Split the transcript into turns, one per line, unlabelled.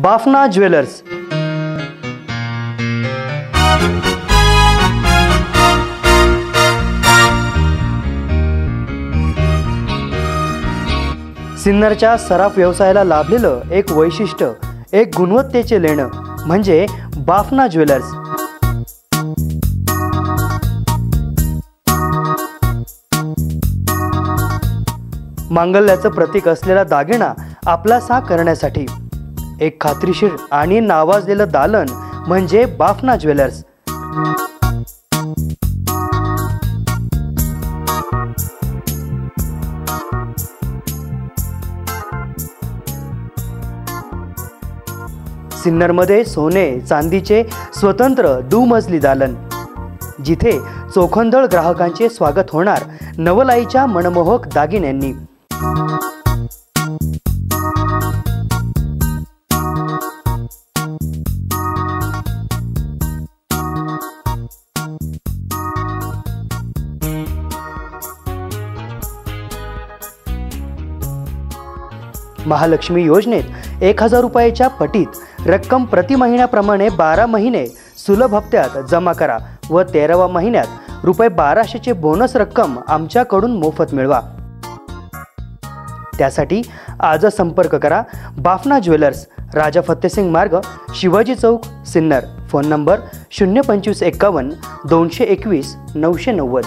Bafna jewellers. सिन्नरच्या सराफ व्यवसायाला लाभलेलं एक वैशिष्ट्य, एक गुणवत्तेचे लेणं म्हणजे बाफना ज्वेलर्स। मांगल्याचं प्रतीक असलेला दागिना आपलासा करण्यासाठी एक खात्रीशीर आणि नावाजलेलं दालन म्हणजे बाफना ज्वेलर्स। सिन्नरमध्ये सोने चांदीचे स्वतंत्र दुमजली दालन, जिथे चोखंदळ ग्राहकांचे स्वागत होणार नवलाईच्या मनमोहक दागिन्यांनी। महालक्ष्मी योजनेत 1000 रुपयाच्या पटीत रक्कम प्रति महिन्याप्रमाणे 12 महिने सुलभ हप्त्यात जमा करा व 13व्या महिन्यात ₹1200 चे बोनस रक्कम आमच्याकडून मोफत मिळवा। त्यासाठी आज संपर्क करा Bafna jewellers, Raja Fattesingh Marg, Shivaji Chowk, Sinnar. Phone number 02551 221 990।